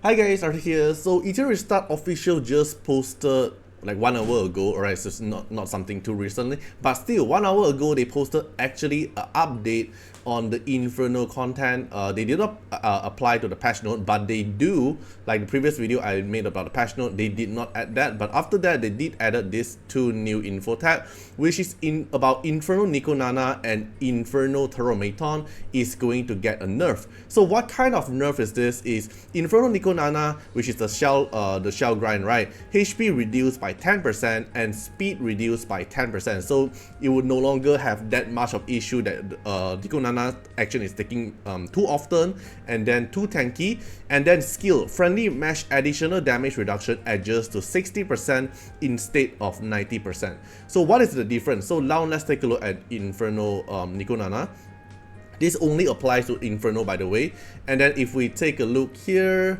Hi guys, Artiar here. So Etheria Restart official just posted like 1 hour ago, alright, so it's not something too recently, but still 1 hour ago they posted actually an update on the Inferno content. They did not apply to the patch note, but they do, like the previous video I made about the patch note, they did not add that, but after that they did added these two new info tab, which is about Inferno NicoNana and Inferno Terrormaton is going to get a nerf. So what kind of nerf is this? Is Inferno NicoNana, which is the shell grind, right? HP reduced by 10% and speed reduced by 10%. So it would no longer have that much of issue that NicoNana action is taking too often and then too tanky. And then skill friendly mesh additional damage reduction adjusts to 60% instead of 90%. So what is the difference? So now let's take a look at Inferno NicoNana. This only applies to Inferno, by the way. And then if we take a look here,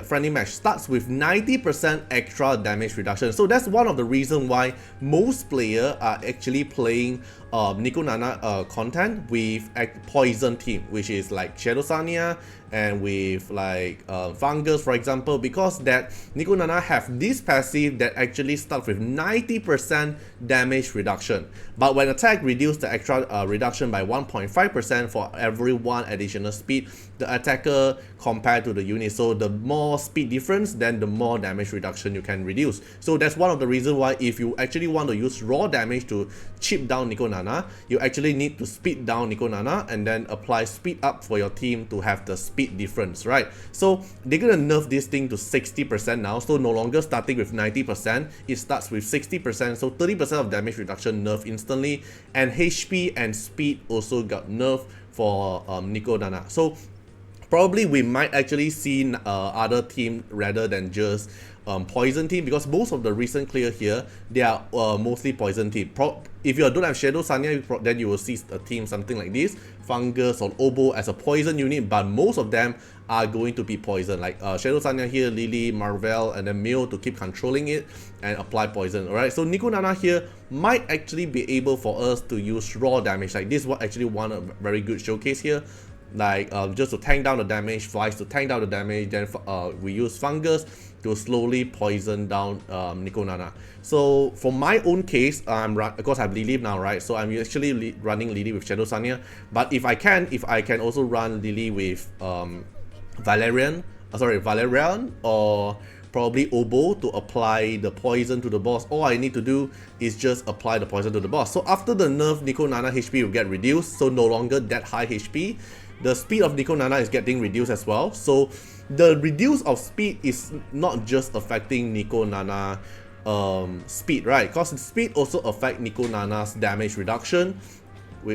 friendly mesh starts with 90% extra damage reduction. So that's one of the reasons why most players are actually playing NicoNana content with a poison team, which is like Shadow Sanya and with like Fungus, for example, because that NicoNana have this passive that actually starts with 90% damage reduction. But when attack reduce the extra reduction by 1.5% for every 1 additional speed, the attacker compared to the unit. So the more speed difference, then the more damage reduction you can reduce. So that's one of the reasons why if you actually want to use raw damage to chip down NicoNana, you actually need to speed down NicoNana and then apply speed up for your team to have the speed difference, right? So they're gonna nerf this thing to 60% now, so no longer starting with 90%, it starts with 60%, so 30% of damage reduction nerf instantly, and HP and speed also got nerfed for NicoNana. So probably we might actually see other team rather than just poison team, because most of the recent clear here, they are mostly poison team. If you don't have Shadow Sanya, then you will see a team something like this, Fungus or Oboe as a poison unit, but most of them are going to be poison, like Shadow Sanya here, Lily, Marvel, and then Mio to keep controlling it and apply poison. Alright, so NicoNana here might actually be able for us to use raw damage. Like this was actually one very good showcase here, like just to tank down the damage, Vice to tank down the damage, then we use Fungus to slowly poison down NicoNana. So for my own case, of course I have Lily now, right? So I'm actually running Lily with Shadow Sanya, but if I can also run Lily with Valerian or probably Oboe to apply the poison to the boss. All I need to do is just apply the poison to the boss. So after the nerf, NicoNana HP will get reduced, so no longer that high HP. The speed of NicoNana is getting reduced as well. So the reduce of speed is not just affecting NicoNana speed, right? Because speed also affect NicoNana's damage reduction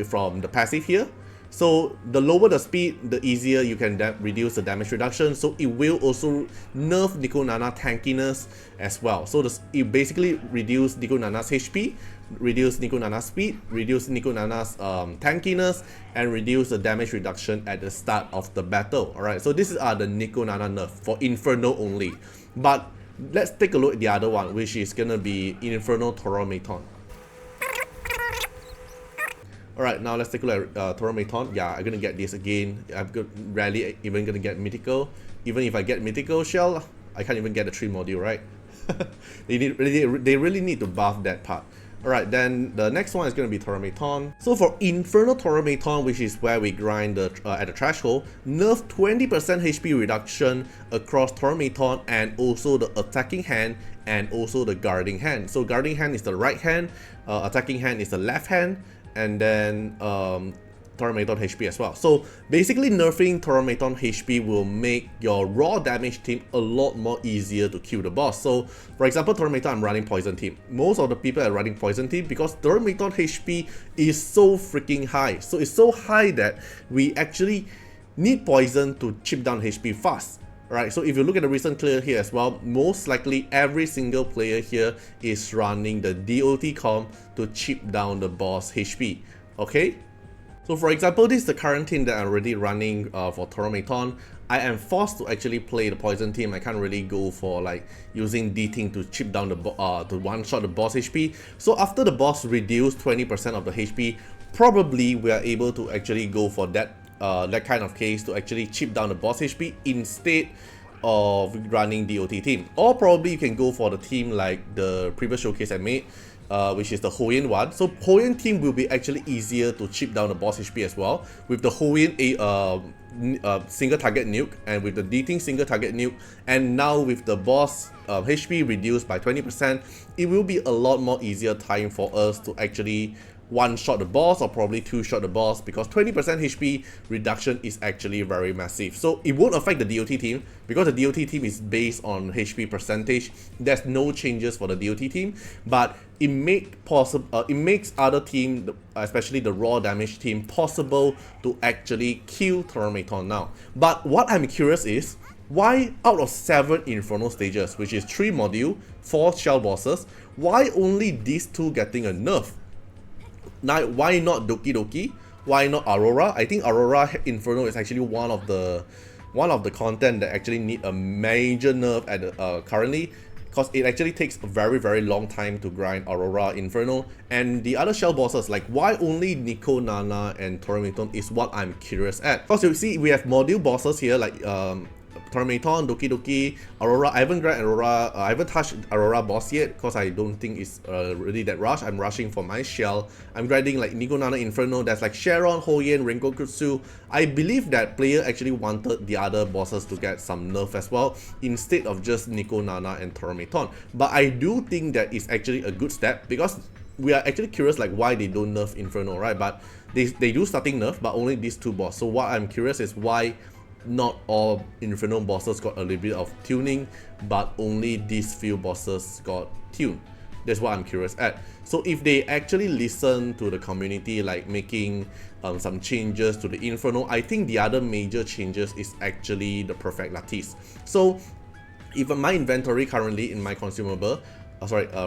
from the passive here. So the lower the speed, the easier you can reduce the damage reduction. So it will also nerf NicoNana tankiness as well. So it basically reduce NicoNana's HP, reduce NicoNana's speed, reduce NicoNana's tankiness, and reduce the damage reduction at the start of the battle. Alright, so this is the NicoNana nerf for Inferno only. But let's take a look at the other one, which is gonna be Inferno Terrormaton. Alright, now let's take a look at Terrormaton. Yeah, I'm gonna get this again. I'm rarely even gonna get Mythical. Even if I get Mythical Shell, I can't even get the 3 module, right? They really need to buff that part. Alright, then the next one is going to be Terrormaton. So for Inferno Terrormaton, which is where we grind at the threshold, nerf 20% HP reduction across Terrormaton and also the attacking hand and also the guarding hand. So guarding hand is the right hand, attacking hand is the left hand, and then Terrormaton HP as well. So basically nerfing Terrormaton HP will make your raw damage team a lot more easier to kill the boss. So for example, Terrormaton, I'm running poison team. Most of the people are running poison team because Terrormaton HP is so freaking high. So it's so high that we actually need poison to chip down HP fast. Right, so if you look at the recent clear here as well, most likely every single player here is running the DOT comp to chip down the boss HP. Okay? So for example, this is the current team that I'm already running for Terrormaton. I am forced to actually play the poison team. I can't really go for like using D-Ting to chip down the to one-shot the boss HP. So after the boss reduced 20% of the HP, probably we are able to actually go for that that kind of case to actually chip down the boss HP instead of running DOT team. Or probably you can go for the team like the previous showcase I made, which is the Hoyin one. So Hoyin team will be actually easier to chip down the boss HP as well, with the Hoyin single target nuke, and with the D-Ting single target nuke, and now with the boss HP reduced by 20%, it will be a lot more easier time for us to actually one-shot the boss, or probably two-shot the boss, because 20% HP reduction is actually very massive. So it won't affect the DOT team, because the DOT team is based on HP percentage. There's no changes for the DOT team, but it makes other team, especially the raw damage team, possible to actually kill Terrormaton now. But what I'm curious is, why out of 7 Inferno stages, which is 3 module, 4 shell bosses, why only these 2 getting a nerf? Now, why not Doki Doki? Why not Aurora? I think Aurora Inferno is actually one of the content that actually need a major nerf at currently, because it actually takes a very long time to grind Aurora Inferno. And the other shell bosses, like why only NicoNana and Terrormaton, is what I'm curious at. Because you see, we have module bosses here like Terrormaton, Doki Doki, Aurora. I haven't grabbed Aurora, I haven't touched Aurora boss yet because I don't think it's really that rush. I'm rushing for my shell. I'm grinding like NicoNana Inferno. That's like Sharon, Hoyin, Renkokutsu. I believe that player actually wanted the other bosses to get some nerf as well, instead of just NicoNana and Terrormaton. But I do think that it's actually a good step, because we are actually curious like why they don't nerf Inferno, right? But they do starting nerf, but only these 2 bosses. So what I'm curious is why not all Inferno bosses got a little bit of tuning, but only these few bosses got tuned. That's what I'm curious at. So if they actually listen to the community, like making some changes to the Inferno, I think the other major changes is actually the Perfect Lattice. So even my inventory currently in my consumable,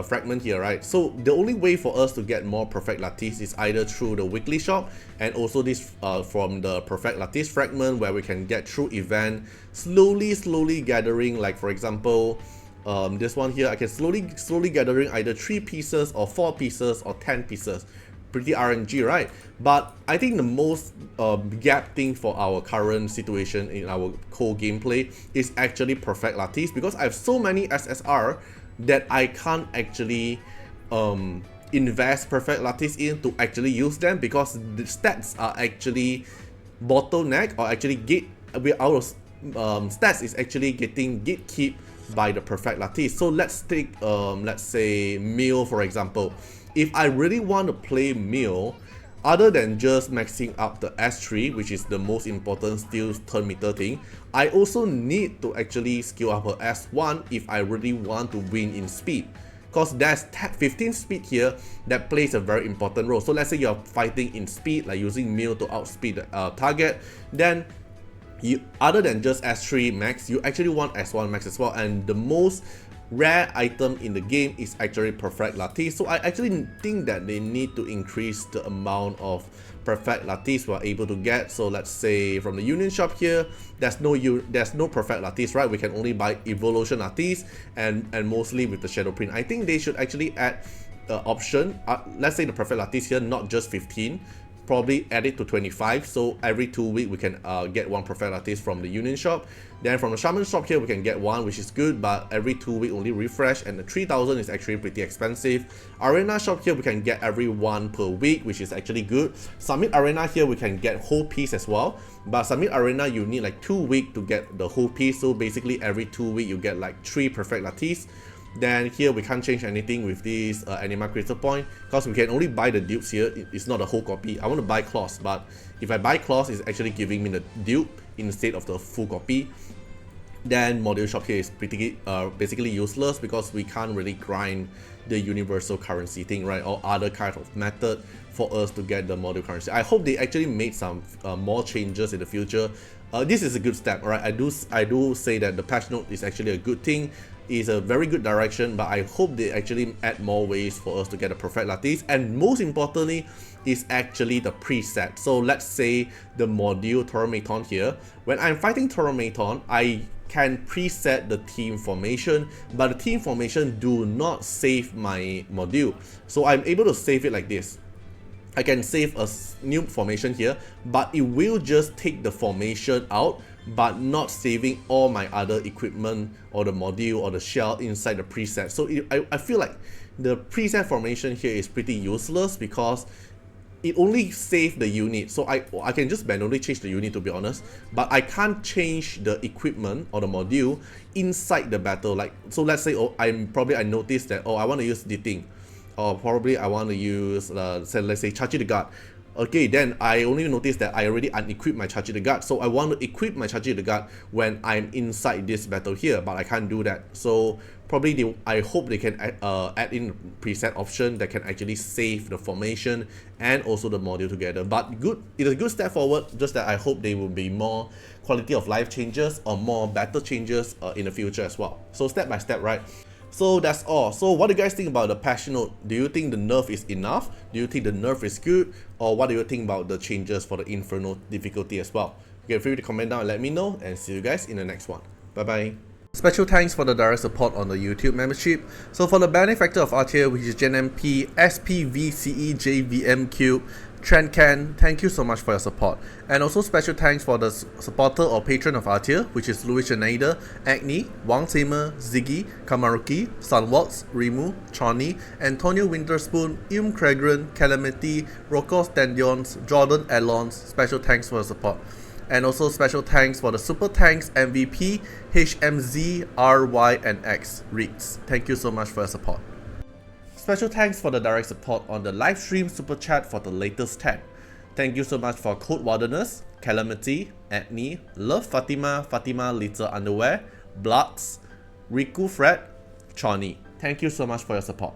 fragment here, right? So the only way for us to get more Perfect Lattice is either through the weekly shop, and also this from the Perfect Lattice fragment, where we can get through event, slowly gathering. Like for example, this one here, I can slowly gathering either 3 pieces or 4 pieces or 10 pieces. Pretty RNG, right? But I think the most gap thing for our current situation in our core gameplay is actually Perfect Lattice, because I have so many SSR that I can't actually invest Perfect Lattice in to actually use them, because the stats are actually bottleneck, or actually our stats is actually getting gatekeep by the Perfect Lattice. So let's take let's say Meal for example. If I really want to play Meal, other than just maxing up the S3, which is the most important steel turn meter thing, I also need to actually skill up her S1 if I really want to win in speed. Because there's 15 speed here that plays a very important role. So let's say you're fighting in speed, like using Meal to outspeed the target, then you, other than just S3 max, you actually want S1 max as well. And the most rare item in the game is actually Perfect Lattice. So I actually think that they need to increase the amount of Perfect Lattice we're able to get. So let's say from the Union shop here, there's no Perfect Lattice, right? We can only buy Evolution Lattice, and mostly with the Shadow Print. I think they should actually add option. Let's say the Perfect Lattice here, not just 15. Probably add it to 25, so every 2 weeks we can get 1 Perfect Lattice from the Union shop. Then from the Shaman shop here we can get 1, which is good, but every 2 weeks only refresh, and the 3000 is actually pretty expensive. Arena shop here we can get every 1 per week, which is actually good. Summit Arena here we can get whole piece as well, but Summit Arena you need like 2 weeks to get the whole piece, so basically every 2 weeks you get like 3 Perfect Lattice. Then here we can't change anything with this Anima Crystal Point, because we can only buy the dupes here. It's not a whole copy. I want to buy claws, but if I buy claws, it's actually giving me the dupe instead of the full copy. Then module shop here is pretty basically useless, because we can't really grind the universal currency thing, right, or other kind of method for us to get the module currency. I hope they actually made some more changes in the future. This is a good step, right? I do say that the patch note is actually a good thing. Is a very good direction, but I hope they actually add more ways for us to get a Perfect Lattice, and most importantly is actually the preset. So let's say the module Terrormaton here, when I'm fighting Terrormaton, I can preset the team formation, but the team formation do not save my module. So I'm able to save it like this. I can save a new formation here, but it will just take the formation out, but not saving all my other equipment or the module or the shell inside the preset. So I feel like the preset formation here is pretty useless because it only saves the unit. So I can just manually change the unit, to be honest, but I can't change the equipment or the module inside the battle. Like, so let's say, oh, I noticed that, oh, I want to use the thing, or probably I want to use let's say Chachi the Guard. Okay, then I only noticed that I already unequipped my Chachi the Guard, so I want to equip my Chachi the Guard when I'm inside this battle here, but I can't do that. So probably I hope they can add in preset option that can actually save the formation and also the module together. But good, it's a good step forward, just that I hope there will be more quality of life changes or more battle changes in the future as well. So step by step, right? So that's all. So what do you guys think about the patch note? Do you think the nerf is enough? Do you think the nerf is good? Or what do you think about the changes for the Inferno difficulty as well? Feel free to comment down and let me know, and see you guys in the next one. Bye bye. Special thanks for the direct support on the YouTube membership. So for the benefactor of Artiar, which is GenMP, SPVCEJVMQ, Trendcan, thank you so much for your support. And also special thanks for the supporter or patron of Artiar, which is Louis Schneider, Agni, Wang Tamer, Ziggy, Kamaruki, Sunwalks, Rimu, Chani, Antonio Winterspoon, Cragran, Calamity, Rokos Tendions, Jordan Alons. Special thanks for your support. And also special thanks for the Super Tanks MVP, HMZ, RY, and X, Reeds. Thank you so much for your support. Special thanks for the direct support on the live stream super chat for the latest tag. Thank you so much for Code Wardeners, Calamity, Agni, Love Fatima, Fatima Little Underwear, Bloods, Riku Fred, Chani. Thank you so much for your support.